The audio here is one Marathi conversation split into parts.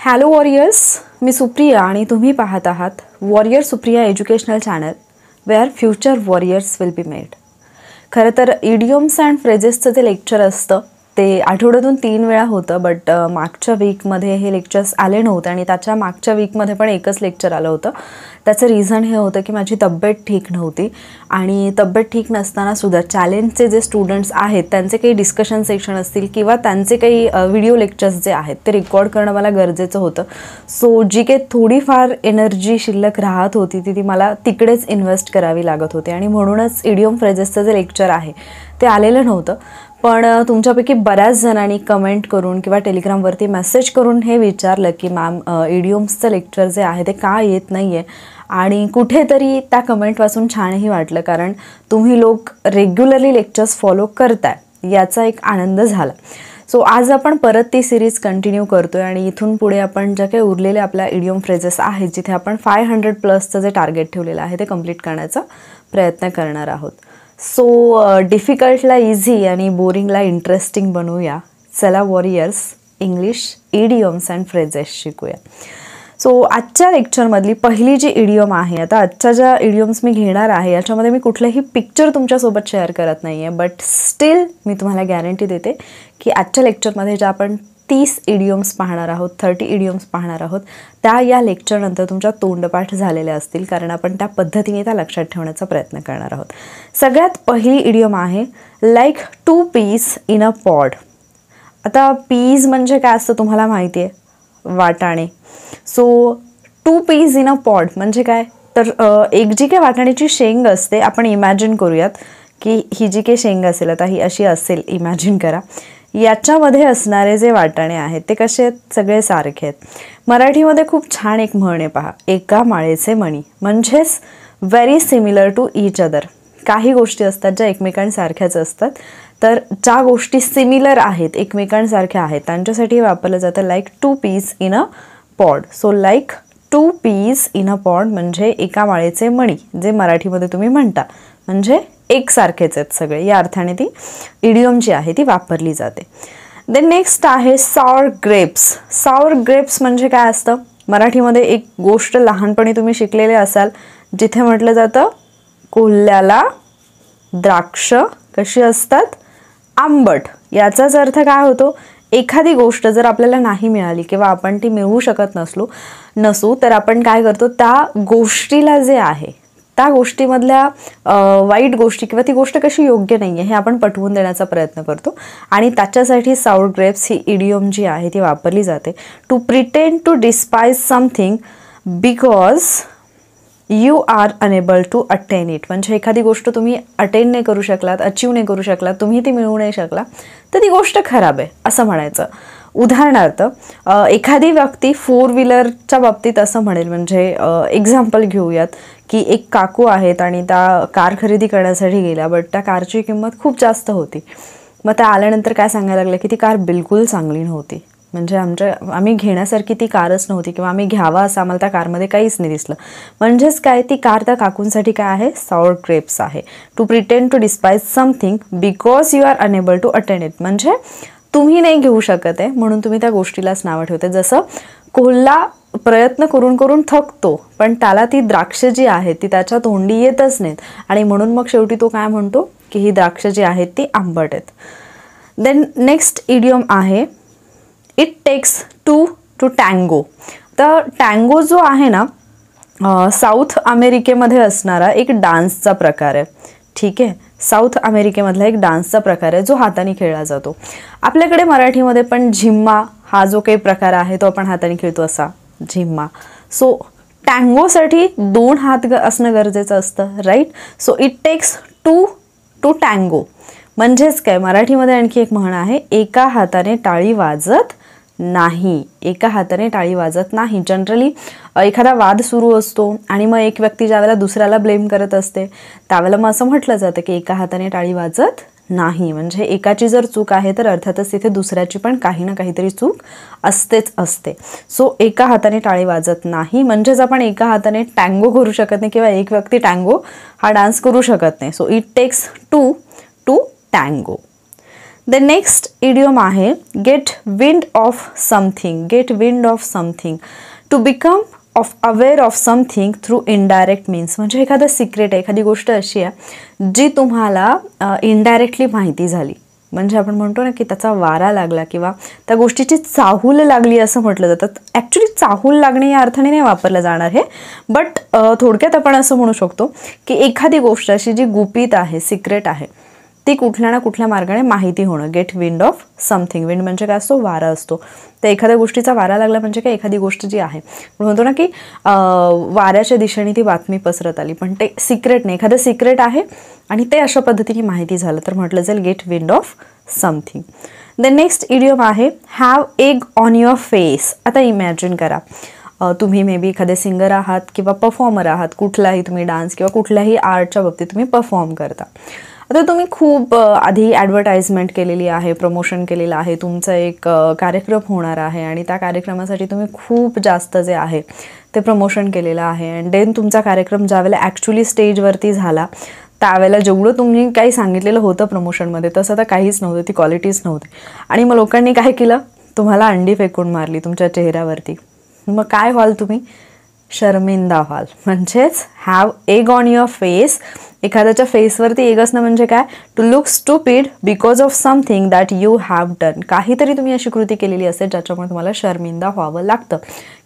हॅलो वॉरियर्स, मी सुप्रिया आणि तुम्ही पाहत आहात warrior Supriya educational channel where future warriors will be made. खरं तर इडियम्स अँड फ्रेजेसचं जे लेक्चर असतं ते आठवड्यातून 3 वेळा होतं, बट मागच्या वीकमध्ये हे लेक्चर्स आले नव्हते आणि त्याच्या मागच्या वीकमध्ये पण एकच लेक्चर आलं होतं. त्याचं रिझन हे होतं की माझी तब्येत ठीक नव्हती आणि तब्येत ठीक नसतानासुद्धा चॅलेंजचे जे स्टुडंट्स आहेत त्यांचे काही डिस्कशन सेक्शन असतील किंवा त्यांचे काही व्हिडिओ लेक्चर्स जे आहेत ते रेकॉर्ड करणं मला गरजेचं होतं. सो जी काही थोडीफार एनर्जी शिल्लक राहत होती ती मला तिकडेच इन्व्हेस्ट करावी लागत होती आणि म्हणूनच इडियम फ्रेजेसचं जे लेक्चर आहे ते आलेलं नव्हतं. पण तुमच्यापैकी बऱ्याच जणांनी कमेंट करून किंवा टेलिग्रामवरती मेसेज करून हे विचारलं की मॅम इडियम्सचं लेक्चर जे आहे ते का येत नाही आहे, आणि कुठेतरी त्या कमेंट वाचून छानही वाटलं, कारण तुम्ही लोक रेग्युलरली लेक्चर्स फॉलो करताय याचा एक आनंद झाला. सो आज आपण परत ती सिरीज कंटिन्यू करतोय आणि इथून पुढे आपण ज्या काही उरलेल्या आपल्या इडियम फ्रेजेस आहेत जिथे आपण 500+ जे टार्गेट ठेवलेलं आहे ते कंप्लीट करण्याचा प्रयत्न करणार आहोत. सो डिफिकल्टला इझी आणि बोरिंगला इंटरेस्टिंग बनवूया. चला warriors, English idioms and phrases शिकूया. सो आजच्या लेक्चरमधली पहिली जी इडियम आहे, आता आजच्या ज्या इडियम्स मी घेणार आहे याच्यामध्ये मी कुठलेही पिक्चर तुमच्यासोबत शेअर करत नाही आहे, बट स्टील मी तुम्हाला गॅरंटी देते की आजच्या लेक्चरमध्ये ज्या आपण 30 इडियम्स पाहणार आहोत, 30 इडियम्स पाहणार आहोत, त्या या लेक्चरनंतर तुमच्या तोंडपाठ झालेल्या असतील, कारण आपण त्या पद्धतीने त्या लक्षात ठेवण्याचा प्रयत्न करणार आहोत. सगळ्यात पहिली इडियम आहे like 2 peas in a pod. आता पीज म्हणजे काय असतं तुम्हाला माहिती आहे, वाटाणे. So 2 peas in a pod म्हणजे काय, तर एक जी काही वाटाण्याची शेंग असते, आपण इमॅजिन करूयात की ही जी काही शेंग असेल, आता ही अशी असेल, इमॅजिन करा. याच्यामध्ये असणारे जे वाटाणे आहेत ते कसे आहेत, सगळे सारखे आहेत. मराठीमध्ये खूप छान एक म्हण आहे पहा, एका माळेचे मणी, म्हणजेच very similar to each other. काही गोष्टी असतात ज्या एकमेकांसारख्याच असतात, तर ज्या गोष्टी सिमिलर आहेत, एकमेकांसारख्या आहेत, त्यांच्यासाठी वापरलं जातं like 2 peas in a pod. So like 2 peas in a pod म्हणजे एका माळेचे मणी, जे मराठीमध्ये तुम्ही म्हणता म्हणजे एकसारखेच आहेत सगळे, या अर्थाने ती इडियम जी आहे ती वापरली जाते. देन नेक्स्ट आहे सॉर ग्रेप्स. सॉर ग्रेप्स म्हणजे काय असतं, मराठीमध्ये एक गोष्ट लहानपणी तुम्ही शिकलेले असाल जिथे म्हटलं जातं कोल्ह्याला द्राक्ष कशी असतात, आंबट. याचाच अर्थ काय होतो, एखादी गोष्ट जर आपल्याला नाही मिळाली किंवा आपण ती मिळवू शकत नसू तर आपण काय करतो, त्या गोष्टीला जे आहे त्या गोष्टीमधल्या वाईट गोष्टी किंवा ती गोष्ट कशी योग्य नाही आहे हे आपण पटवून देण्याचा प्रयत्न करतो, आणि त्याच्यासाठी सॉर ग्रेप्स ही इडियम जी आहे ती वापरली जाते. To pretend to despise something because you are unable to attain it. म्हणजे एखादी गोष्ट तुम्ही अटेन नाही करू शकलात, अचीव नाही करू शकलात, तुम्ही ती मिळवू नाही शकला, तर ती गोष्ट खराब आहे असं म्हणायचं. उदाहरणार्थ एखादी व्यक्ती 4 व्हीलरच्या बाबतीत असं म्हणेल, म्हणजे एक्झाम्पल घेऊयात की एक काकू आहेत आणि त्या कार खरेदी करण्यासाठी गेल्या, बट त्या कारची किंमत खूप जास्त होती. मग त्या आल्यानंतर काय सांगायला लागलं की ती कार बिलकुल चांगली नव्हती, म्हणजे आम्ही घेण्यासारखी ती कारच नव्हती किंवा आम्ही घ्यावा असं आम्हाला त्या कारमध्ये काहीच नाही दिसलं. म्हणजेच काय, ती कार त्या काकूंसाठी काय आहे, सॉर ग्रेप्स आहे. To pretend to despise something because you are unable to attain it म्हणजे तुम्ही नाही घेऊ शकत आहे म्हणून तुम्ही त्या गोष्टीलाच नावं ठेवते. जसं कोल्हा प्रयत्न करून करून थकतो पण त्याला ती द्राक्ष जी आहेत ती त्याच्या तोंडी येतच नाहीत, आणि म्हणून मग शेवटी तो काय म्हणतो की ही द्राक्ष जी आहेत ती आंबट आहेत. देन नेक्स्ट इडियम आहे इट टेक्स 2 टू टँगो. तर टँगो जो आहे ना, साऊथ अमेरिकेमध्ये असणारा एक डान्सचा प्रकार आहे. ठीक आहे, साऊथ अमेरिकेमधला एक डान्सचा प्रकार आहे जो हाताने खेळला जातो. आपल्याकडे मराठीमध्ये पण झिम्मा हा जो काही प्रकार आहे तो आपण हाताने खेळतो, असा झिम्मा. सो टँगोसाठी 2 हात असणं गरजेचं असतं, right. So it takes 2 to tango म्हणजेच काय, मराठीमध्ये आणखी एक म्हण आहे, एका हाताने टाळी वाजत नाही. एका हाताने टाळी वाजत नाही. जनरली एखादा वाद सुरू असतो आणि मग एक व्यक्ती ज्यावेळेला दुसऱ्याला ब्लेम करत असते त्यावेळेला मग असं म्हटलं जातं की एका हाताने टाळी वाजत नाही, म्हणजे एकाची जर चूक आहे तर अर्थातच तिथे दुसऱ्याची पण काही ना काहीतरी चूक असतेच असते. सो एका हाताने टाळी वाजत नाही म्हणजेच आपण एका हाताने टँगो करू शकत नाही किंवा एक व्यक्ती टँगो हा डान्स करू शकत नाही. So it takes 2 to tango. The next idiom आहे get wind of something. Get wind of something, to become aware of something through indirect means. म्हणजे एखादं सिक्रेट आहे, एखादी गोष्ट अशी आहे जी तुम्हाला इनडायरेक्टली माहिती झाली. म्हणजे आपण म्हणतो ना की त्याचा वारा लागला किंवा त्या गोष्टीची चाहूल लागली असं म्हटलं जातं. ॲक्च्युली चाहूल लागणे या अर्थाने नाही वापरलं जाणार हे, बट थोडक्यात आपण असं म्हणू शकतो की एखादी गोष्ट अशी जी गुपित आहे, सिक्रेट आहे, ती कुठल्या ना कुठल्या मार्गाने माहिती होणं. Get wind of something. Wind म्हणजे काय असतो? वारा असतो. तर एखाद्या गोष्टीचा वारा लागला म्हणजे काय? एखादी गोष्ट जी आहे, म्हणतो ना की वाऱ्याच्या दिशेने ती बातमी पसरत आली, पण ते सिक्रेट नाही. एखादं सिक्रेट आहे आणि ते अशा पद्धतीने माहिती झालं तर म्हटलं जाईल get wind of something. The next idiom आहे have egg on your face. आता इमॅजिन करा, तुम्ही मे बी एखादे सिंगर आहात किंवा परफॉर्मर आहात, कुठलाही तुम्ही डान्स किंवा कुठल्याही आर्टच्या बाबतीत तुम्ही परफॉर्म करता. आता तुम्ही खूप आधी ॲडव्हर्टाइजमेंट केलेली आहे, प्रमोशन केलेलं आहे, तुमचा एक कार्यक्रम होणार आहे आणि त्या कार्यक्रमासाठी तुम्ही खूप जास्त जे आहे ते प्रमोशन केलेलं आहे. अँड देन तुमचा कार्यक्रम ज्यावेळेला ॲक्च्युली स्टेजवरती झाला त्यावेळेला जेवढं तुम्ही काही सांगितलेलं होतं प्रमोशनमध्ये तसं तर काहीच नव्हतं, ती क्वालिटीच नव्हती. आणि मग लोकांनी काय केलं? तुम्हाला अंडी फेकून मारली तुमच्या चेहऱ्यावरती. मग काय व्हाल तुम्ही? शर्मिंदा व्हाल. म्हणजेच have egg on your face. एखाद्याच्या फेसवरती एग असणं म्हणजे काय? To look stupid because of something that you have done. काहीतरी तुम्ही अशी कृती केलेली असेल ज्याच्यामुळे तुम्हाला शर्मिंदा व्हावं लागतं,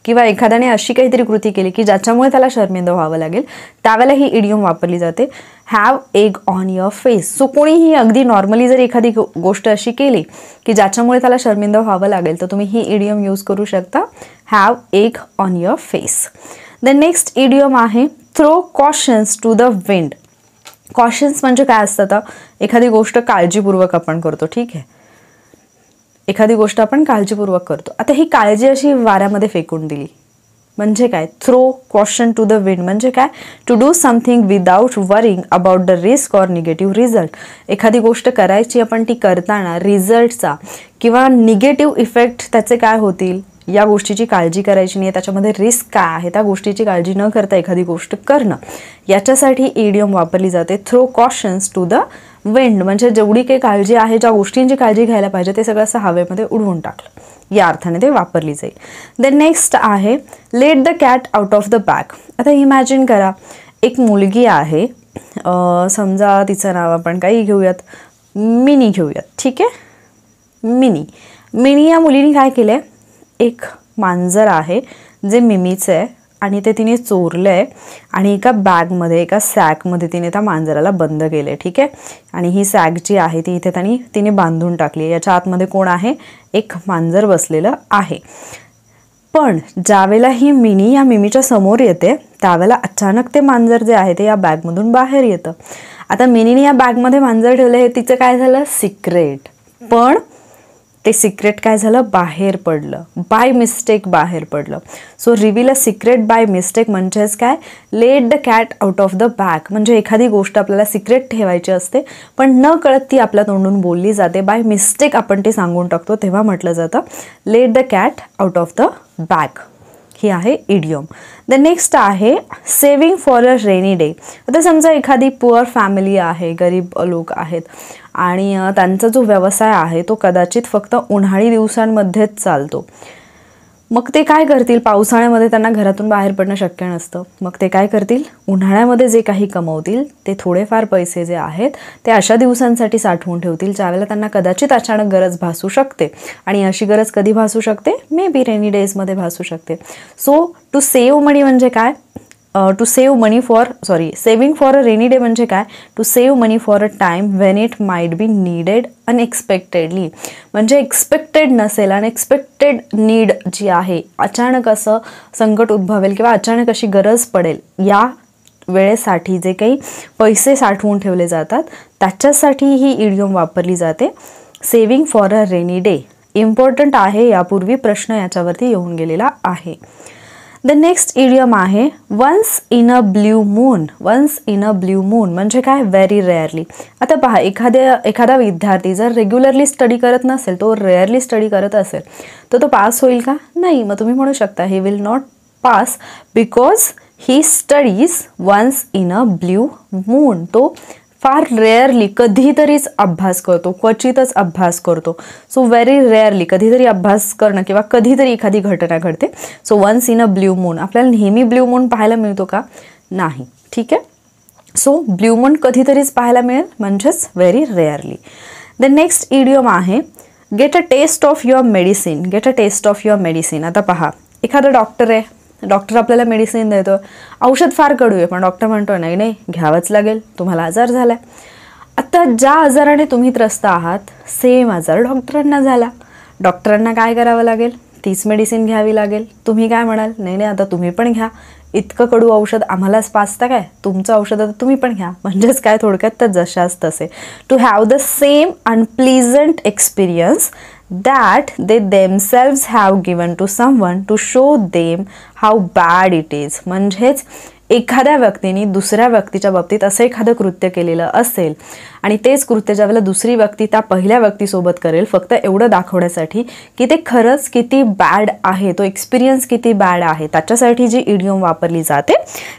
किंवा एखाद्याने अशी काहीतरी कृती केली की ज्याच्यामुळे त्याला शर्मिंदा व्हावं लागेल, त्यावेळेला ही इडियम वापरली जाते, have egg on your face. So कोणीही अगदी नॉर्मली जर एखादी गोष्ट अशी केली की ज्याच्यामुळे त्याला शर्मिंदा व्हावं लागेल तर तुम्ही ही इडियम यूज करू शकता, have egg on your face. The next idiom आहे थ्रो कॉशन्स टू द विंड. कॉशन्स म्हणजे काय असतं? एखादी गोष्ट काळजीपूर्वक आपण करतो, ठीक आहे, एखादी गोष्ट आपण काळजीपूर्वक करतो. आता ही काळजी अशी वाऱ्यामध्ये फेकून दिली म्हणजे काय? Throw caution to the wind म्हणजे काय? To do something without worrying about the risk or negative result. एखादी गोष्ट करायची, आपण ती करताना रिझल्टचा किंवा निगेटिव्ह इफेक्ट त्याचे काय होतील या गोष्टीची काळजी करायची नाही, त्याच्यामध्ये रिस्क काय आहे त्या गोष्टीची काळजी न करता एखादी गोष्ट करणं, याच्यासाठी इडियम वापरली जाते थ्रो कॉशन्स टू द विंड. म्हणजे जेवढी काही काळजी आहे, ज्या गोष्टींची काळजी घ्यायला पाहिजे ते सगळं असं हवेमध्ये उडवून टाकलं, या अर्थाने ते वापरली जाईल. द नेक्स्ट आहे late the cat out of the bag. आता इमॅजिन करा, एक मुलगी आहे, समजा तिचं नाव आपण काही घेऊयात, मिनी घेऊयात, ठीक आहे, मिनी या मुलीने काय केलं आहे? एक मांजर आहे जे मिमीचं आहे आणि ते तिने चोरलं आहे आणि एका बॅगमध्ये, एका सॅकमध्ये तिने त्या मांजराला बंद केलं आहे, ठीक आहे. आणि ही सॅक जी आहे ती इथे तिने बांधून टाकली आहे. याच्या आतमध्ये कोण आहे? एक मांजर बसलेलं आहे. पण ज्यावेळेला ही मिनी या मिमीच्या समोर येते त्यावेळेला अचानक ते मांजर जे आहे ते या बॅगमधून बाहेर येतं. आता मिनीने या बॅगमध्ये मांजर ठेवलं, हे तिचं काय झालं? सिक्रेट. पण ते सिक्रेट काय झालं? बाहेर पडलं, बाय मिस्टेक बाहेर पडलं. So reveal a secret by mistake म्हणजेच काय? Let the cat out of the bag. म्हणजे एखादी गोष्ट आपल्याला सिक्रेट ठेवायची असते पण न कळत ती आपल्या तोंडून बोलली जाते, बाय मिस्टेक आपण ती सांगून टाकतो, तेव्हा म्हटलं जातं let the cat out of the bag. ही आहे इडियम. द नेक्स्ट आहे saving for a rainy day. आता समजा एखादी पुअर फॅमिली आहे, गरीब लोक आहेत आणि त्यांचा जो व्यवसाय आहे तो कदाचित फक्त उन्हाळी दिवसांमध्येच चालतो. मग ते काय करतील? पावसाळ्यामध्ये त्यांना घरातून बाहेर पडणं शक्य नसतं. मग ते काय करतील? उन्हाळ्यामध्ये जे काही कमवतील ते थोडेफार पैसे जे आहेत ते अशा दिवसांसाठी साठवून ठेवतील ज्यावेळेला त्यांना कदाचित अचानक गरज भासू शकते. आणि अशी गरज कधी भासू शकते? मे बी रेनी डेजमध्ये भासू शकते. सो टू सेव्ह मनी म्हणजे काय? Saving for a rainy day म्हणजे काय? To save money for a time when it might be needed unexpectedly. म्हणजे एक्सपेक्टेड नसेल, अनएक्सपेक्टेड नीड जी आहे, अचानक असं संकट उद्भवेल किंवा अचानक अशी गरज पडेल, या वेळेसाठी जे काही पैसे साठवून ठेवले जातात त्याच्यासाठी ही इडियम वापरली जाते, saving for a rainy day. Important आहे, यापूर्वी प्रश्न याच्यावरती येऊन गेलेला आहे. द नेक्स्ट इडियम आहे once in a blue moon. Once in a blue moon म्हणजे काय? Very rarely. आता पहा, एखादा विद्यार्थी जर रेग्युलरली स्टडी करत नसेल, तो रेअरली स्टडी करत असेल, तर तो पास होईल का? नाही. मग तुम्ही म्हणू शकता he will not pass because he studies once in a blue moon. तो फार रेअरली कधीतरीच अभ्यास करतो, क्वचितच अभ्यास करतो. सो व्हेरी रेअरली कधीतरी अभ्यास करणं किंवा कधीतरी एखादी घटना घडते. So once in a blue moon. आपल्याला नेहमी ब्ल्यू मून पाहायला मिळतो का? नाही. ठीक आहे. सो ब्ल्यू मून कधीतरीच पाहायला मिळेल, म्हणजेच very rarely. The next idiom आहे get a taste of your medicine. Get a taste of your medicine. आता पहा, एखादा डॉक्टर आहे, डॉक्टर आपल्याला मेडिसिन देतो, औषध फार कडू आहे, पण डॉक्टर म्हणतो नाही नाही घ्यावंच लागेल, तुम्हाला आजार झाला. आता ज्या आजाराने तुम्ही त्रस्त आहात सेम आजार डॉक्टरांना झाला. डॉक्टरांना काय करावं लागेल? तीच मेडिसिन घ्यावी लागेल. तुम्ही काय म्हणाल? नाही नाही आता तुम्ही पण घ्या, इतकं कडू औषध आम्हालाच पाचता काय, तुमचं औषध आता तुम्ही पण घ्या. म्हणजेच काय, थोडक्यात तर जशाच तसे. To have the same unpleasant experience that they themselves have given to someone to show them how bad it is. म्हणजेच एखाद्या व्यक्तीने दुसऱ्या व्यक्तीच्या बाबतीत असं एखादं कृत्य केलेलं असेल आणि तेच कृत्य ज्यावेळेला दुसरी व्यक्ती त्या पहिल्या व्यक्तीसोबत करेल फक्त एवढं दाखवण्यासाठी की ते खरंच किती बॅड आहे, तो एक्सपिरियन्स किती बॅड आहे, त्याच्यासाठी जी इडियम वापरली जाते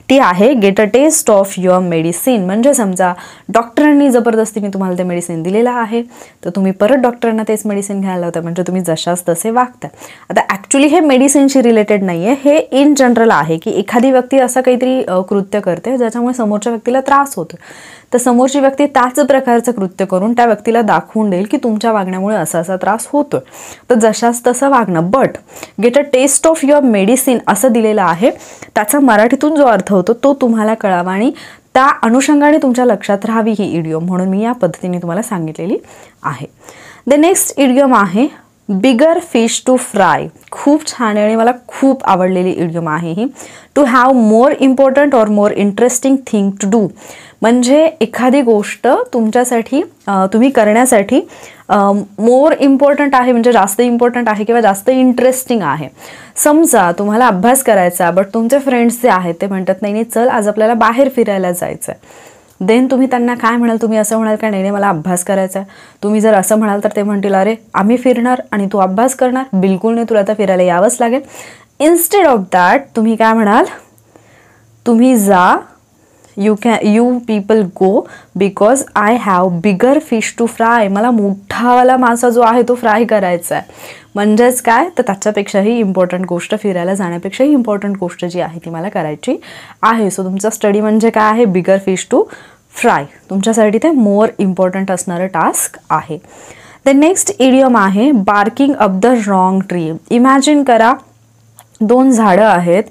ती आहे get a taste of your medicine. म्हणजे समजा डॉक्टरांनी जबरदस्तीने तुम्हाला ते मेडिसिन दिलेलं आहे तर तुम्ही परत डॉक्टरांना तेच मेडिसिन घ्यायला होतं, म्हणजे तुम्ही जशाच तसे वागता. आता ॲक्च्युली हे मेडिसिनशी रिलेटेड नाही आहे, हे इन जनरल आहे की एखादी व्यक्ती असं काहीतरी कृत्य करते ज्याच्यामुळे समोरच्या व्यक्तीला त्रास होतो, तर समोरची व्यक्ती त्याच प्रकारचं कृत्य करून त्या व्यक्तीला दाखवून देईल की तुमच्या वागण्यामुळे असा असा त्रास होतोय, तर जशाच तसं वागणं. But get a taste of your medicine असं दिलेलं आहे, त्याचा मराठीतून जो अर्थ होतो तो तुम्हाला कळावा आणि त्या अनुषंगाने तुमच्या लक्षात राहावी ही इडियम, म्हणून मी या पद्धतीने तुम्हाला सांगितलेली आहे. द नेक्स्ट इडियम आहे बिगर फिश टू फ्राय. खूप छान आहे आणि मला खूप आवडलेली इडियम आहे ही. To have more important or more interesting thing to do. म्हणजे एखादी गोष्ट तुमच्यासाठी तुम्ही करण्यासाठी मोर इम्पॉर्टंट आहे, म्हणजे जास्त इम्पॉर्टंट आहे किंवा जास्त इंटरेस्टिंग आहे. समजा तुम्हाला अभ्यास करायचा बट तुमचे फ्रेंड्स जे आहेत ते म्हणतात नाही नाही चल आज आपल्याला बाहेर फिरायला जायचं आहे. देन तुम्ही त्यांना काय म्हणाल? तुम्ही असं म्हणाल का नाही नाही मला अभ्यास करायचा आहे? तुम्ही जर असं म्हणाल तर ते म्हणतील अरे आम्ही फिरणार आणि तू अभ्यास करणार, बिलकुल नाही, तुला आता फिरायला यावंच लागेल. इन्स्टेड ऑफ दॅट तुम्ही काय म्हणाल? तुम्ही जा, you people go because I have bigger fish to fry. मला मोठावाला मासा जो आहे तो फ्राय करायचा आहे. म्हणजेच काय, तर त्याच्यापेक्षाही इम्पॉर्टंट गोष्ट, फिरायला जाण्यापेक्षाही इम्पॉर्टंट गोष्ट जी आहे ती मला करायची आहे. सो तुमचा स्टडी म्हणजे काय आहे? बिगर फिश टू फ्राय. तुमच्यासाठी ते मोर इम्पॉर्टंट असणारं टास्क आहे. द नेक्स्ट इडियम आहे barking up the wrong tree. Imagine करा 2 झाडं आहेत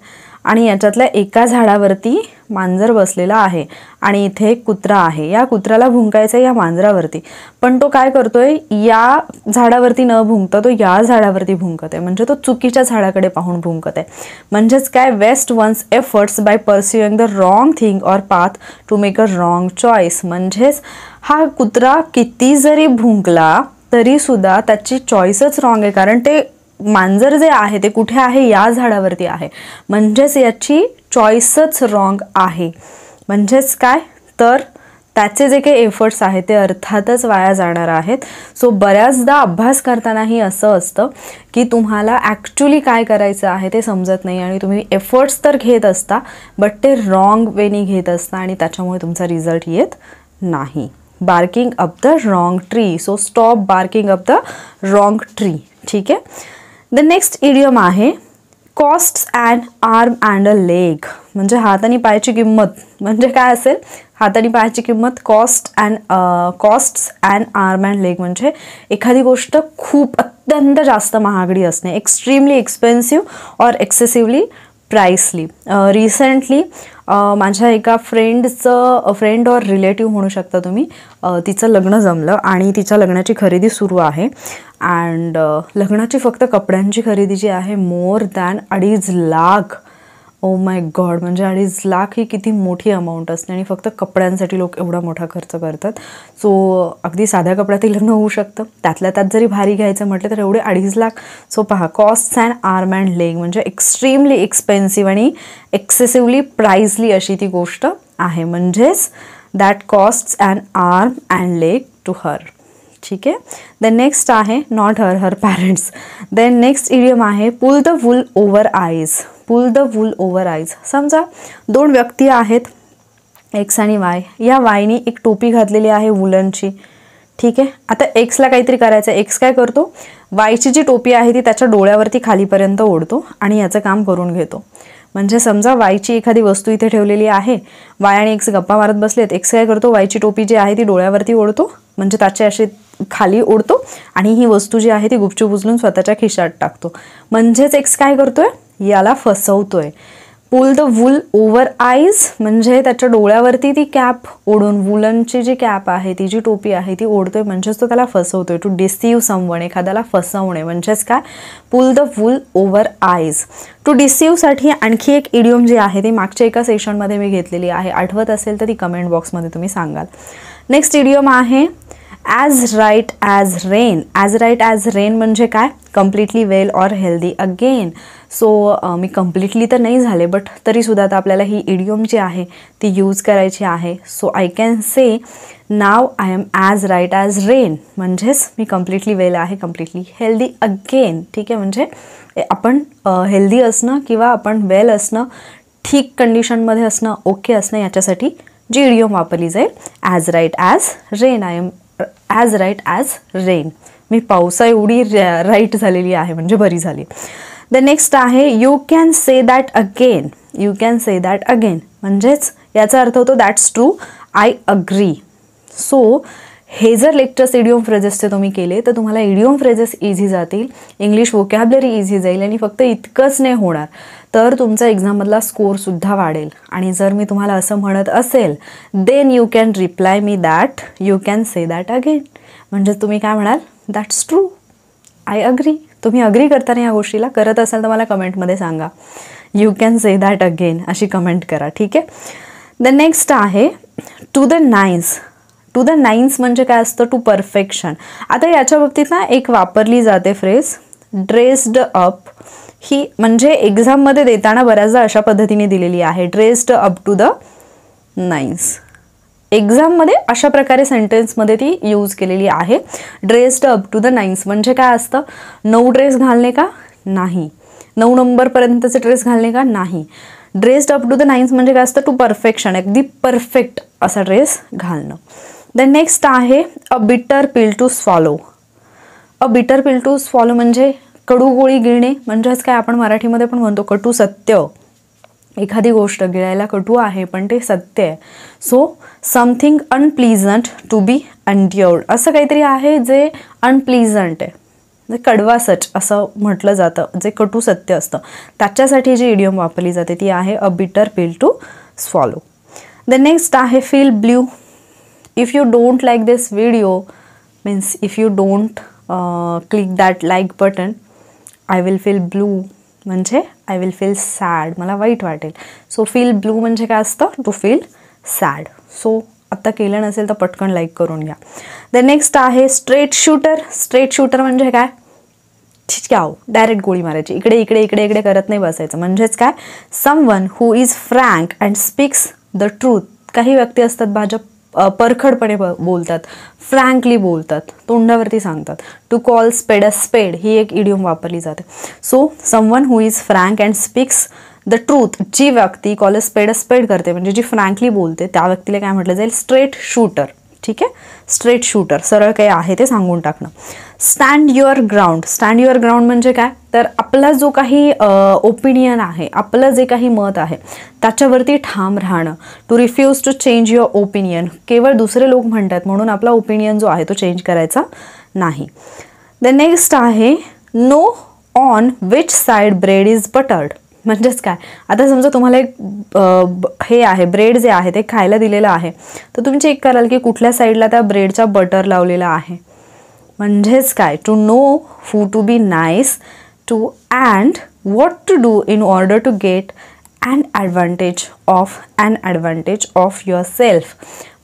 आणि याच्यातल्या एका झाडावरती मांजर बसलेला आहे आणि इथे एक कुत्रा आहे. या कुत्र्याला भुंकायचं या मांजरावरती, पण तो काय करतोय? या झाडावरती न भुंकता तो या झाडावरती भुंकत आहे, म्हणजे तो चुकीच्या झाडाकडे पाहून भुंकत आहे. म्हणजेच काय, waste one's efforts by pursuing the wrong thing or path to make a wrong choice. म्हणजेच हा कुत्रा किती जरी भुंकला तरी सुद्धा त्याची चॉईसच रॉंग आहे, कारण ते मांजर जे आहे ते कुठे आहे? या झाडावरती आहे. म्हणजेच याची चॉईसच रॉंग आहे. म्हणजेच काय, तर त्याचे जे काही एफर्ट्स आहेत ते अर्थातच वाया जाणार आहेत. सो बऱ्याचदा अभ्यास करतानाही असं असतं की तुम्हाला ॲक्च्युली काय करायचं आहे ते समजत नाही आणि तुम्ही एफर्ट्स तर घेत असता बट ते रॉंग वेनी घेत असता आणि त्याच्यामुळे तुमचा रिझल्ट येत नाही. Barking up the wrong tree. So stop barking up the wrong tree. ठीक आहे. द नेक्स्ट इडियम आहे costs and arm and a leg. म्हणजे हात आणि पायाची किंमत. म्हणजे काय असेल? हात आणि पायाची किंमत. Costs and arm and leg म्हणजे एखादी गोष्ट खूप अत्यंत जास्त महागडी असणे, extremely expensive or excessively pricily. Recently माझ्या एका फ्रेंड ऑर रिलेटिव्ह म्हणू शकता तुम्ही, तिचं लग्न जमलं आणि तिच्या लग्नाची खरेदी सुरू आहे अँड लग्नाची फक्त कपड्यांची खरेदी जी आहे more than 2.5 lakh. Oh my God, म्हणजे 2.5 लाख ही किती मोठी अमाऊंट असते आणि फक्त कपड्यांसाठी लोक एवढा मोठा खर्च करतात. सो अगदी साध्या कपड्यातही लग्न होऊ शकतं, त्यातल्या त्यात जरी भारी घ्यायचं म्हटलं तर एवढे 2.5 लाख. सो पहा, costs and arm and leg म्हणजे एक्स्ट्रीमली एक्सपेन्सिव्ह आणि एक्सेसिव्हली प्राइसली अशी ती गोष्ट आहे. म्हणजेच that costs and arm and leg to her. ठीक आहे. देन नेक्स्ट आहे not her parents. Then next idiom आहे pull the wool over eyes. Pull the wool over eyes. समजा 2 व्यक्ती आहेत एक्स आणि वाय, या वायनी एक टोपी घातलेली आहे वुलनची, ठीक आहे. आता एक्सला काहीतरी करायचं आहे. एक्स काय करतो, वायची जी टोपी आहे ती त्याच्या डोळ्यावरती खालीपर्यंत ओढतो आणि याचं काम करून घेतो. म्हणजे समजा वायची एखादी वस्तू इथे ठेवलेली आहे, वाय आणि एक्स गप्पा मारत बसलेत. एक्स काय करतो, वायची टोपी जी आहे ती डोळ्यावरती ओढतो, म्हणजे त्याचे असे खाली ओढतो आणि ही वस्तू जी आहे ती गुपचूप उचलून स्वतःच्या खिशात टाकतो. म्हणजेच एक्स काय करतोय, याला फसवतोय. Pull the wool over eyes, म्हणजे त्याच्या डोळ्यावरती ती कॅप ओढून, वुलनची जी कॅप आहे ती जी टोपी आहे ती ओढतोय, म्हणजेच तो त्याला फसवतोय. टू डिसीव्ह समवन, एखाद्याला फसवणे, म्हणजेच काय, pull the wool over eyes. To डिसीव्हसाठी आणखी एक इडियम जी आहे ती मागच्या एका सेशनमध्ये मी घेतलेली आहे, आठवत असेल तर ती कमेंट बॉक्समध्ये तुम्ही सांगाल. नेक्स्ट इडियम आहे as right as rain. As right as rain म्हणजे काय, completely well or healthy again. So मी कम्प्लिटली तर नाही झाले, बट तरीसुद्धा आता आपल्याला ही इडियम जी आहे ती यूज करायची आहे. So I can say now I am as right as rain, म्हणजेच मी कम्प्लिटली वेल आहे, कम्प्लिटली हेल्दी अगेन, ठीक आहे. म्हणजे आपण हेल्दी असणं किंवा आपण वेल असणं, ठीक कंडिशनमध्ये असणं, ओके असणं, याच्यासाठी जी इडियम वापरली जाईल, as right as rain. I am as right as rain. मी पावसा एवढी राईट झालेली आहे, म्हणजे बरी झाली. द नेक्स्ट आहे you can say that again. You can say that again म्हणजेच याचा अर्थ होतो that's true, I agree. So हे जर लेक्चर्स इडियम फ्रेजेसचे तुम्ही केले तर तुम्हाला इडियम फ्रेजेस इझी जातील, इंग्लिश वोकॅब्लरी इझी जाईल आणि फक्त इतकंच नाही होणार तर तुमचा एक्झाममधला स्कोअरसुद्धा वाढेल. आणि जर मी तुम्हाला असं म्हणत असेल then you can reply me that you can say that again, म्हणजे तुम्ही काय म्हणाल, दॅट्स ट्रू, आय अग्री. तुम्ही अग्री करता ना या गोष्टीला, करत असाल तर मला कमेंटमध्ये सांगा, you can say that again अशी कमेंट करा, ठीक आहे. द नेक्स्ट आहे to the nines. To the नाईन्स म्हणजे काय असतं, टू परफेक्शन. आता याच्या बाबतीत ना एक वापरली जाते फ्रेज ड्रेस्ड अप. ही म्हणजे एक्झाममध्ये देताना बऱ्याचदा अशा पद्धतीने दिलेली आहे, ड्रेस्ड अप टू द नाईन्स. एक्झाममध्ये अशा प्रकारे सेंटेन्समध्ये ती यूज केलेली आहे, ड्रेस्ड अप टू द नाईन्स. म्हणजे काय असतं, 9 ड्रेस घालणे का, नाही. 9 नंबरपर्यंतचे ड्रेस घालणे का, नाही. ड्रेस्ड अप टू द नाईन्स म्हणजे काय असतं, टू परफेक्शन, अगदी परफेक्ट असा ड्रेस घालणं. द नेक्स्ट आहे a bitter pill to swallow. A bitter pill to swallow म्हणजे कडू गोळी गिळणे, म्हणजेच काय आपण मराठीमध्ये पण म्हणतो कटू सत्य. एखादी गोष्ट गिळायला कटू आहे पण ते सत्य आहे. सो समथिंग अनप्लीजंट टू बी एन्ड्युअर्ड, असं काहीतरी आहे जे अनप्लीजंट आहे, जे कडवा सच असं म्हटलं जातं, जे कटू सत्य असतं, त्याच्यासाठी जी इडियम वापरली जाते ती आहे a bitter pill to swallow. The next आहे feel blue. If you don't like this video means if you don't click that like button I will feel blue, म्हणजे आय विल फील सॅड, मला वाईट वाटेल. सो फील ब्लू म्हणजे काय असतं, टू फील सॅड. सो आत्ता केलं नसेल तर पटकन लाईक करून घ्या. द नेक्स्ट आहे स्ट्रेट शूटर. स्ट्रेट शूटर म्हणजे काय, ठिकाव, डायरेक्ट गोळी मारायची, इकडे इकडे इकडे इकडे करत नाही बसायचं. म्हणजेच काय, someone who is frank and speaks the truth. काही व्यक्ती असतात परखडपणे बोलतात, फ्रँकली बोलतात, तोंडावरती सांगतात. टू कॉल स्पेड अ स्पेड ही एक इडियम वापरली जाते. So someone who is frank and speaks the truth, जी व्यक्ती कॉल अ स्पेड करते म्हणजे जी फ्रँकली बोलते त्या व्यक्तीला काय म्हटलं जाईल, स्ट्रेट शूटर, ठीक आहे. स्ट्रेट शूटर, सरळ काय आहे ते सांगून टाकणं. Stand your ground. Stand your ground म्हणजे काय, तर आपला जो काही ओपिनियन आहे, आपलं जे काही मत आहे त्याच्यावरती ठाम राहणं. To refuse to change your opinion, केवळ दुसरे लोक म्हणतात म्हणून आपला ओपिनियन जो आहे तो चेंज करायचा नाही. द नेक्स्ट आहे know on which side bread is buttered. म्हणजेच काय, आता समजा तुम्हाला एक हे आहे ब्रेड जे आहे ते खायला दिलेलं आहे, तर तुम्ही चेक कराल की कुठल्या साईडला त्या ब्रेडचा बटर लावलेला आहे. म्हणजेच काय, to know who to be nice to and what to do in order to get an advantage of yourself.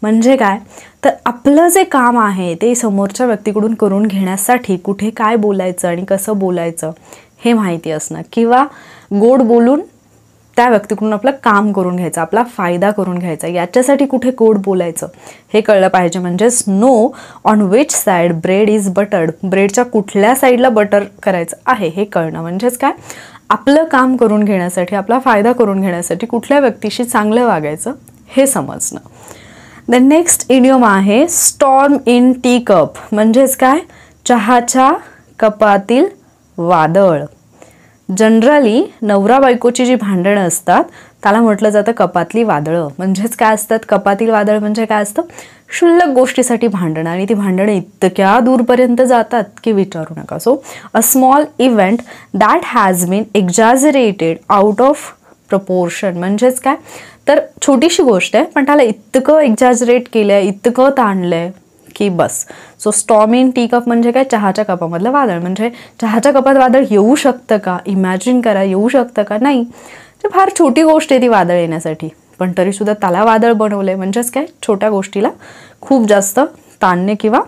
म्हणजे काय, तर आपलं जे काम आहे ते समोरच्या व्यक्तीकडून करून घेण्यासाठी कुठे काय बोलायचं आणि कसं बोलायचं हे माहिती असणं, किंवा गोड बोलून त्या व्यक्तीकडून आपलं काम करून घ्यायचं, आपला फायदा करून घ्यायचा, याच्यासाठी कुठे गोड बोलायचं हे कळलं पाहिजे. म्हणजेच know on which side bread is buttered, ब्रेडच्या कुठल्या साईडला बटर करायचं आहे हे कळणं. म्हणजेच काय, आपलं काम करून घेण्यासाठी, आपला फायदा करून घेण्यासाठी कुठल्या व्यक्तीशी चांगलं वागायचं हे समजणं. द नेक्स्ट इडियम आहे स्टॉर्म इन टी कप. म्हणजेच काय, चहाच्या कपातील वादळ. जनरली नवरा बायकोची जी भांडणं असतात त्याला म्हटलं जातं कपातली वादळं. म्हणजेच काय असतात कपातील वादळ, म्हणजे काय असतं, क्षुल्लक गोष्टीसाठी भांडणं, आणि ती भांडणं इतक्या दूरपर्यंत जातात की विचारू नका. So a small event that has been exaggerated out of proportion. म्हणजेच काय, तर छोटीशी गोष्ट आहे पण त्याला इतकं एक्झॅजरेट केलं आहे, इतकं ताणलं आहे की बस. So storm in tea cup म्हणजे काय, चहाच्या कपामधलं वादळ. म्हणजे चहाच्या कपात वादळ येऊ शकतं का, इमॅजिन करा, येऊ शकतं का, नाही. फार छोटी गोष्ट आहे ती वादळ येण्यासाठी, पण तरीसुद्धा त्याला वादळ बनवलंय. म्हणजेच काय, छोट्या गोष्टीला खूप जास्त ताणणे किंवा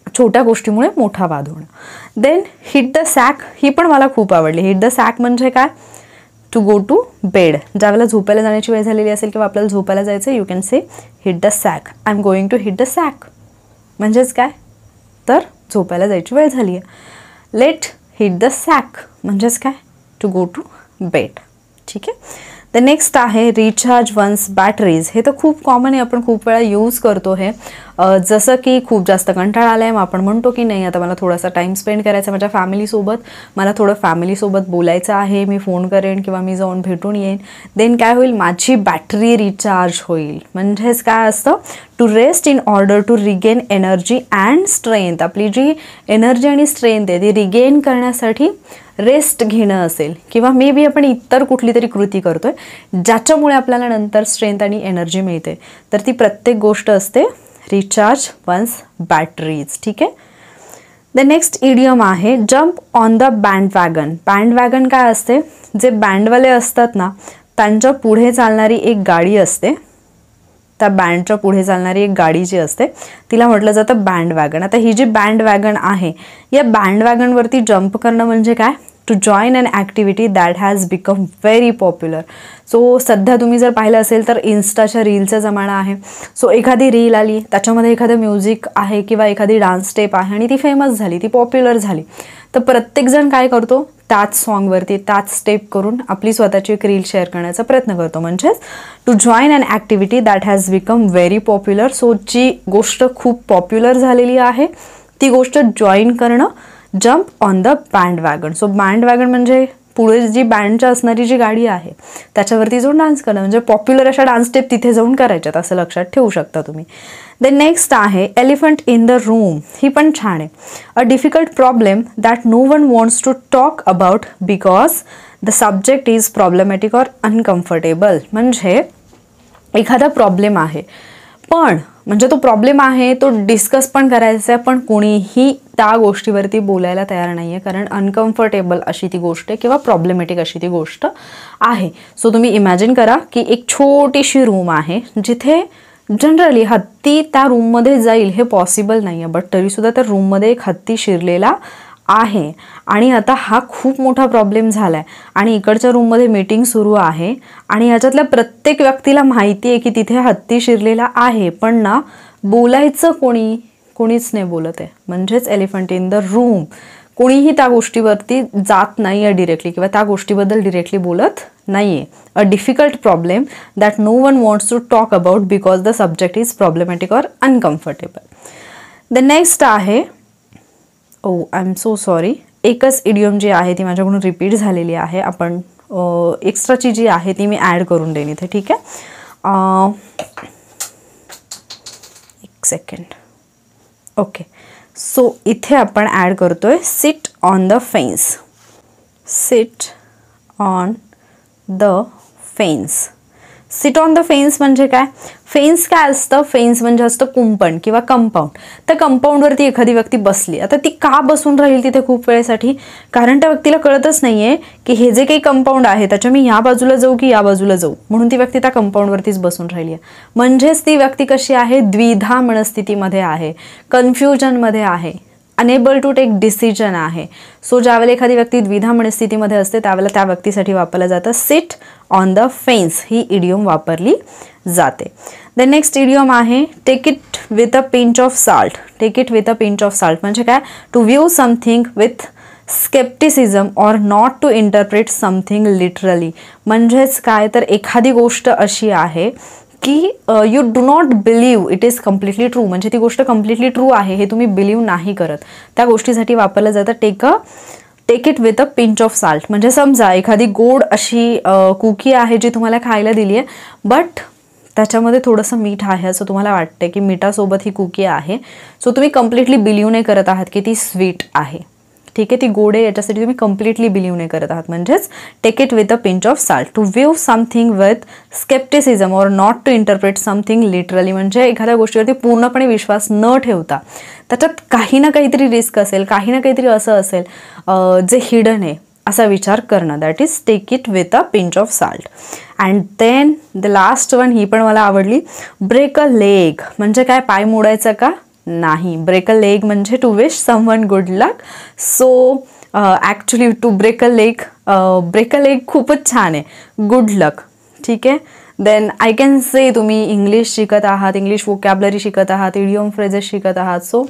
छोट्या गोष्टीमुळे मोठा वाद होणं. देन हिट द सॅक, ही पण मला खूप आवडली. हिट द सॅक म्हणजे काय, टू गो टू बेड. ज्यावेळेला झोपायला जाण्याची वेळ झालेली असेल किंवा आपल्याला झोपायला जायचं, you can say hit the sack, I am going to hit the sack. म्हणजेच काय, तर झोपायला जायची वेळ झाली आहे. लेट हिट द सॅक म्हणजेच काय, टू गो टू बेड. ठीक आहे. द नेक्स्ट आहे रिचार्ज वन्स बॅटरीज. हे तर खूप कॉमन आहे, आपण खूप वेळा यूज करतो हे. जसं की खूप जास्त कंटाळा आला आहे, मग आपण म्हणतो की नाही आता मला थोडासा टाईम स्पेंड करायचा माझ्या फॅमिलीसोबत, मला थोडं फॅमिलीसोबत बोलायचं आहे, मी फोन करेन किंवा मी जाऊन भेटून येईन. देन काय होईल, माझी बॅटरी रिचार्ज होईल. म्हणजेच काय असतं, to rest in order to regain energy and strength. आपली जी एनर्जी आणि स्ट्रेंथ आहे ती रिगेन करण्यासाठी रेस्ट घेणं असेल, किंवा मे बी आपण इतर कुठली तरी कृती करतोय ज्याच्यामुळे आपल्याला नंतर स्ट्रेंथ आणि एनर्जी मिळते, तर ती प्रत्येक गोष्ट असते रिचार्ज वन्स बॅटरीज. ठीक आहे. द नेक्स्ट इडियम आहे jump on the bandwagon. Bandwagon काय असते, जे बँडवाले असतात ना त्यांच्या पुढे चालणारी एक गाडी असते, त्या बँडच्या पुढे चालणारी एक गाडी जी असते तिला म्हटलं जातं बँडवॅगन. आता ही जी बँडवॅगन आहे, या बँडवॅगनवरती जम्प करणं म्हणजे काय, to join an activity that has become very popular. So सध्या तुम्ही जर पाहिलं असेल तर इन्स्टाच्या रीलचा जमाना आहे. सो एखादी रील आली, त्याच्यामध्ये एखादं म्युझिक आहे किंवा एखादी डान्स स्टेप आहे आणि ती फेमस झाली, ती पॉप्युलर झाली, तर प्रत्येकजण काय करतो, त्याच सॉन्गवरती त्याच स्टेप करून आपली स्वतःची एक रील शेअर करण्याचा प्रयत्न करतो. म्हणजेच to join an activity that has become very popular. So जी गोष्ट खूप पॉप्युलर झालेली आहे ती गोष्ट जॉईन करणं, jump on the bandwagon. So bandwagon म्हणजे पुढे जी बँडच्या असणारी जी गाडी आहे त्याच्यावरती जाऊन डान्स करणं, म्हणजे पॉप्युलर अशा डान्स स्टेप तिथे जाऊन करायच्यात, असं लक्षात ठेवू शकता तुम्ही. द नेक्स्ट आहे एलिफंट इन द रूम. ही पण छान आहे. A difficult problem that no one wants to talk about because the subject is problematic or uncomfortable. म्हणजे एखादा प्रॉब्लेम आहे, पण म्हणजे तो प्रॉब्लेम आहे तो डिस्कस पण करायचा आहे, पण कोणीही त्या गोष्टीवरती बोलायला तयार नाही आहे, कारण अनकम्फर्टेबल अशी ती गोष्ट आहे किंवा प्रॉब्लेमॅटिक अशी ती गोष्ट आहे. सो तुम्ही इमॅजिन करा की एक छोटीशी रूम आहे जिथे जनरली हत्ती त्या रूममध्ये जाईल हे पॉसिबल नाही आहे, बट तरीसुद्धा त्या रूममध्ये एक हत्ती शिरलेला आहे आणि आता हा खूप मोठा प्रॉब्लेम झाला आहे आणि इकडच्या रूममध्ये मीटिंग सुरू आहे आणि ह्याच्यातल्या प्रत्येक व्यक्तीला माहिती आहे की तिथे हत्ती शिरलेला आहे, पण ना बोलायचं कोणीच नाही बोलत आहे. म्हणजेच एलिफंट इन द रूम. कोणीही त्या गोष्टीवरती जात नाही आहे डिरेक्टली किंवा त्या गोष्टीबद्दल डिरेक्टली बोलत नाही आहे. A difficult problem that no one wants to talk about because the subject is problematic or uncomfortable. The next आहे, आय एम सो सॉरी, एकच इडियम जी आहे ती माझ्याकडून रिपीट झालेली आहे. आपण एक्स्ट्राची जी आहे ती मी ॲड करून देईन इथे. ठीक आहे, एक सेकंड. ओके, सो इथे आपण ॲड करतोय sit on the fence. Sit on the fence. Sit on the fence म्हणजे काय, फेन्स काय असतं, फेन्स म्हणजे असतं कुंपण किंवा कंपाऊंड. त्या कंपाऊंडवरती एखादी व्यक्ती बसली, आता ती का बसून राहील तिथे खूप वेळेसाठी, कारण त्या व्यक्तीला कळतच नाही आहे की हे जे काही कंपाऊंड आहे त्याच्या मी या बाजूला जाऊ की या बाजूला जाऊ, म्हणून ती व्यक्ती त्या कंपाऊंडवरतीच बसून राहिली आहे. म्हणजेच ती व्यक्ती कशी आहे, द्विधा मनस्थितीमध्ये आहे, कन्फ्युजनमध्ये आहे, अनेबल टू टेक डिसिजन आहे. सो ज्यावेळेला एखादी व्यक्ती द्विधा मनस्थितीमध्ये असते त्यावेळेला त्या व्यक्तीसाठी वापरलं जातं सिट ऑन द फेन्स, ही इडियम वापरली जाते. द नेक्स्ट इडियम आहे take it with a pinch of salt. Take it with a pinch of salt म्हणजे काय, to view something with scepticism or not to interpret something literally. म्हणजेच काय, तर एखादी गोष्ट अशी आहे की you do not believe it is completely true, म्हणजे ती गोष्ट कम्प्लिटली ट्रू आहे हे तुम्ही बिलीव्ह नाही करत. त्या गोष्टीसाठी वापरलं जातं take it with a pinch of salt. म्हणजे समजा एखादी गोड अशी कुकी आहे जी तुम्हाला खायला दिली आहे, बट त्याच्यामध्ये थोडंसं मीठ आहे असं तुम्हाला वाटतं की मिठासोबत ही कुकी आहे, सो तुम्ही कम्प्लिटली बिलीव्ह नाही करत आहात की ती स्वीट आहे. ठीक आहे, ती गोड आहे याच्यासाठी तुम्ही कम्प्लिटली बिलीव्ह नाही करत आहात. म्हणजेच take it with a pinch of salt. To view something with scepticism or not to interpret something literally, म्हणजे एखाद्या गोष्टीवरती पूर्णपणे विश्वास न ठेवता त्याच्यात काही ना काहीतरी रिस्क असेल, काही ना काहीतरी असं असेल जे हिडन आहे असा विचार करणं. That is take it with a pinch of salt. And then the last one, ही पण मला आवडली. ब्रेक अ लेग म्हणजे काय, पाय मोडायचं का नाही. ब्रेक अ लेग म्हणजे to wish someone good luck. So actually to break a leg खूपच छान आहे, गुड लक. ठीक आहे, देन आय कॅन से तुम्ही इंग्लिश शिकत आहात, इंग्लिश वोकॅबलरी शिकत आहात, इडियम फ्रेजेस शिकत आहात. So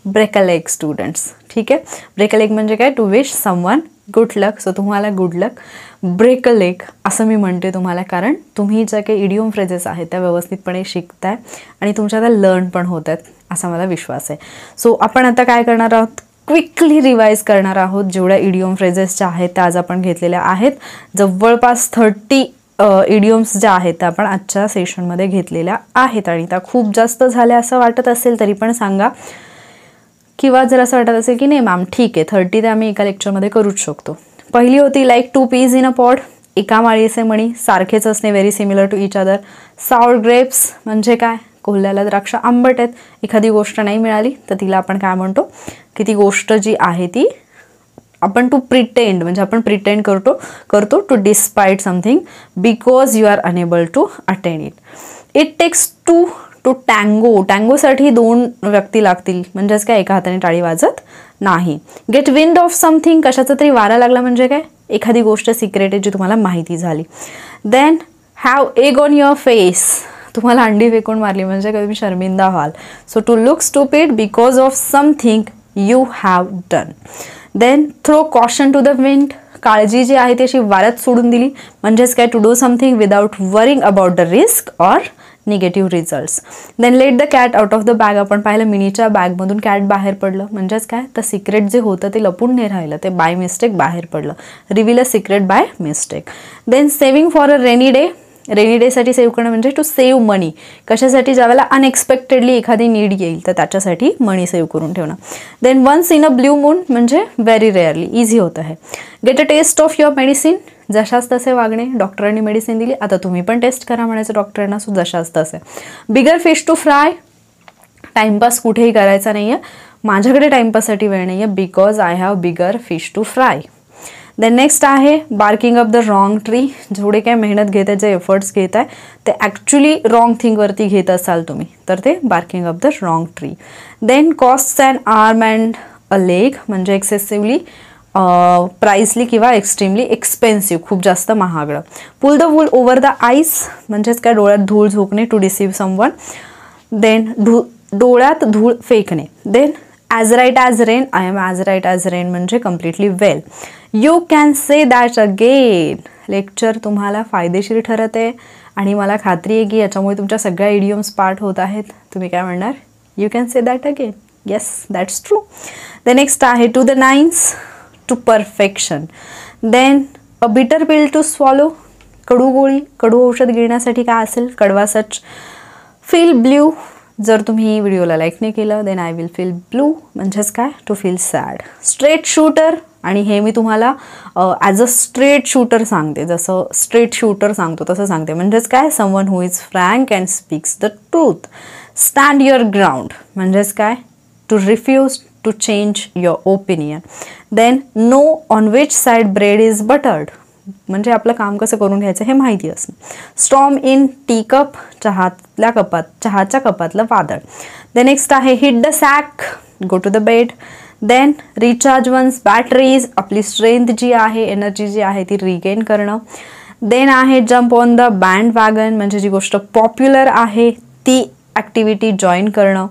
break a leg students. ठीक आहे, ब्रेक अ लेग म्हणजे काय, to wish someone good luck. So तुम्हाला good luck. Break a leg असं मी म्हणते तुम्हाला, कारण तुम्ही ज्या काही इडियम फ्रेजेस आहेत त्या व्यवस्थितपणे शिकताय आणि तुमच्या त्या लर्न पण होत आहेत असा मला विश्वास आहे. सो आपण आता काय करणार आहोत, क्विकली रिवाईज करणार आहोत. जेवढ्या इडियम फ्रेजेस ज्या आहेत त्या आज आपण घेतलेल्या आहेत. जवळपास 30 इडियम्स ज्या आहेत त्या आपण आजच्या सेशनमध्ये घेतलेल्या आहेत. आणि त्या खूप जास्त झाल्या असं वाटत असेल तरी पण सांगा, किंवा जर असं वाटत असेल की नाही मॅम ठीक आहे 30 ते आम्ही एका लेक्चरमध्ये करूच शकतो. पहिली होती like 2 peas in a pod, एका माळीचे मणी, सारखेच असणे, very similar to each other. Sour grapes म्हणजे काय, कोल्ह्याला द्राक्ष आंबट आहेत. एखादी गोष्ट नाही मिळाली तर तिला आपण काय म्हणतो की ती गोष्ट जी आहे ती आपण टू प्रिटेंड, म्हणजे आपण प्रिटेंड करतो to despite something because you are unable to attain it. It takes two टँगोसाठी 2 व्यक्ती लागतील, म्हणजेच काय एका हाताने टाळी वाजत नाही. गेट विंड ऑफ समथिंग, कशाचा तरी वारा लागला म्हणजे काय, एखादी गोष्ट सिक्रेट आहे जी तुम्हाला माहिती झाली. Then have egg on your face, तुम्हाला अंडी फेकून मारली म्हणजे काय, तुम्ही शर्मिंदा व्हाल. So to look stupid because of something you have done. Then throw caution to the wind, काळजी जी आहे ती अशी वाऱ्यात सोडून दिली म्हणजेच काय, to do something without worrying about the risk or negative results. Then let the cat out of the bag, आपण पाहिलं मिनीच्या बॅगमधून कॅट बाहेर पडलं म्हणजेच काय, तर सिक्रेट जे होतं ते लपून नाही राहिलं, ते बाय मिस्टेक बाहेर पडलं. Reveal a secret by mistake. Then saving for a rainy डेसाठी सेव्ह करणं म्हणजे टू सेव्ह मनी, कशासाठी, ज्यावेळेला अनएक्सपेक्टेडली एखादी नीड येईल तर त्याच्यासाठी मनी सेव्ह करून ठेवणं. Then once in a blue moon म्हणजे व्हेरी रेअरली, इझी होतं आहे. Get a taste of your medicine, जशाच तसे वागणे, डॉक्टरांनी मेडिसिन दिली आता तुम्ही पण टेस्ट करा म्हणायचं डॉक्टरांना, सो जशाच तसे. Bigger fish to fry, timepass कुठेही करायचा नाही आहे, माझ्याकडे टाइमपाससाठी वेळ नाही आहे because I have bigger fish to fry. Then next आहे barking up the wrong tree, जेवढे काय मेहनत घेत आहे, जे एफर्ट्स घेत आहे ते ॲक्च्युली रॉंग थिंगवरती घेत असाल तुम्ही तर ते barking up the wrong tree. Then cost and arm and a leg म्हणजे एक्सेसिव्हली प्राइसली किंवा एक्स्ट्रीमली एक्सपेन्सिव्ह, खूप जास्त महागडं. Pull the wool over the eyes म्हणजेच काय, डोळ्यात धूळ झोकणे, टू डिसीव्ह समवन. देन डोळ्यात धूळ फेकणे. Then as right as rain, I am as right as rain म्हणजे completely well. You can say that again, lecture तुम्हाला फायदेशीर ठरत आहे आणि मला खात्री आहे की याच्यामुळे तुमच्या सगळ्या इडियम्स पार्ट होत आहेत. तुम्ही काय म्हणणार, you can say that again. Yes, that's true. The next आहे to the nines, to perfection. Then a bitter pill to swallow, कडू गोळी, कडू औषध गिळण्यासाठी काय असेल, कडवा सच. फील ब्ल्यू, जर तुम्ही व्हिडिओला लाईक नाही केलं then I will feel blue म्हणजेच काय, to feel sad. Straight shooter, आणि हे मी तुम्हाला ॲज अ स्ट्रेट शूटर सांगते, जसं स्ट्रेट शूटर सांगतो तसं सांगते म्हणजेच काय, someone who is frank and speaks the truth. Stand your ground म्हणजेच काय, to refuse to change your opinion. Then know on which side bread is buttered म्हणजे आपलं काम कसं करून घ्यायचं हे माहिती असणं. स्टॉर्म इन टी कप, चहाच्या कपातलं वादळ. देन नेक्स्ट आहे hit the sack, go to the bed. Then recharge one's batteries, आपली स्ट्रेंथ जी आहे, एनर्जी जी आहे ती रिगेन करणं. देन आहे jump on the bandwagon म्हणजे जी गोष्ट पॉप्युलर आहे ती ॲक्टिव्हिटी जॉईन करणं.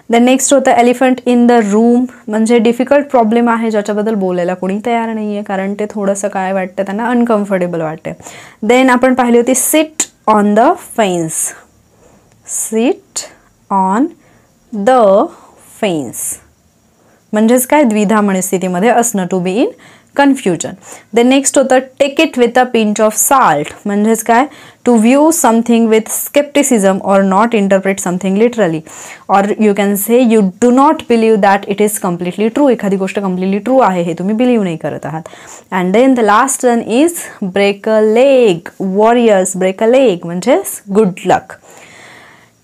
देन नेक्स्ट होतं एलिफंट इन द रूम म्हणजे डिफिकल्ट प्रॉब्लेम आहे ज्याच्याबद्दल बोलायला कोणी तयार नाही आहे कारण ते थोडंसं काय वाटतं त्यांना अनकम्फर्टेबल वाटते. देन आपण पाहिली होती sit on the fence sit on the fence म्हणजेच काय द्विधा मनस्थितीमध्ये असणं, to be in confusion. Then next होतं take it with a pinch of salt म्हणजेच काय to view something with scepticism और नॉट इंटरप्रेट समथिंग लिटरली, और you can say you do not believe that it is completely true. एखादी गोष्ट कम्प्लिटली ट्रू आहे हे तुम्ही बिलीव्ह नाही करत आहात. And then the last one is break a leg. Warriors break a leg म्हणजेच गुड लक.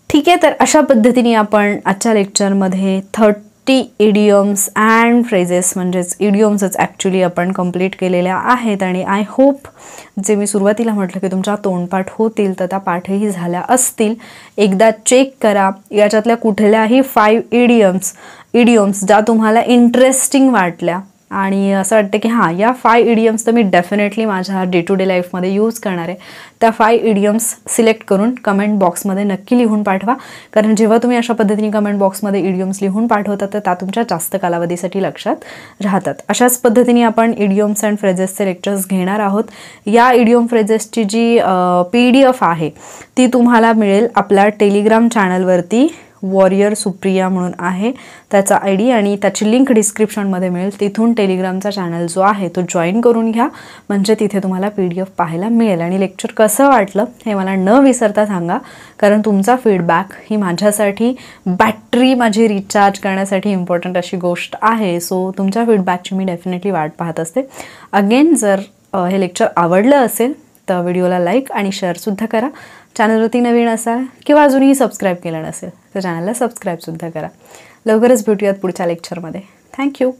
ठीक आहे, तर अशा पद्धतीने आपण आजच्या लेक्चरमध्ये 30 इडियम्स अँड फ्रेजेस म्हणजेच इडियम्सच ॲक्च्युली आपण कंप्लीट केलेल्या आहेत. आणि आय होप जे मी सुरुवातीला म्हटलं की तुमच्या तोंडपाठ होतील तर त्या पाठही झाल्या असतील. एकदा चेक करा याच्यातल्या कुठल्याही 5 इडियम्स ज्या तुम्हाला इंटरेस्टिंग वाटल्या आणि असं वाटतं की हां या 5 इडियम्स तर मी डेफिनेटली माझ्या डे टू डे लाईफमध्ये यूज करणार आहे. त्या 5 इडियम्स सिलेक्ट करून कमेंट बॉक्समध्ये नक्की लिहून पाठवा. कारण जेव्हा तुम्ही अशा पद्धतीने कमेंट बॉक्समध्ये इडियम्स लिहून पाठवता तर त्या तुमच्या जास्त कालावधीसाठी लक्षात राहतात. अशाच पद्धतीने आपण इडियम्स अँड फ्रेजेसचे लेक्चर्स घेणार आहोत. या इडियम फ्रेजेसची जी PDF आहे ती तुम्हाला मिळेल आपल्या टेलिग्राम चॅनलवरती. वॉरियर सुप्रिया म्हणून आहे त्याचा ID आणि त्याची लिंक डिस्क्रिप्शनमध्ये मिळेल. तिथून टेलिग्रामचा चॅनल जो आहे तो जॉईन करून घ्या म्हणजे तिथे तुम्हाला PDF पाहायला मिळेल. आणि लेक्चर कसं वाटलं हे मला न विसरता सांगा, कारण तुमचा फीडबॅक ही माझ्यासाठी बॅटरी माझी रिचार्ज करण्यासाठी इम्पॉर्टंट अशी गोष्ट आहे. सो तुमच्या फीडबॅकची मी डेफिनेटली वाट पाहत असते. अगेन जर हे लेक्चर आवडलं असेल तर व्हिडिओला लाईक आणि शेअरसुद्धा करा. चॅनलवरती नवीन असाल किंवा अजूनही सबस्क्राईब केलं नसेल तर चॅनलला सबस्क्राईबसुद्धा करा. लवकरच भेटूयात पुढच्या लेक्चरमध्ये. थँक्यू.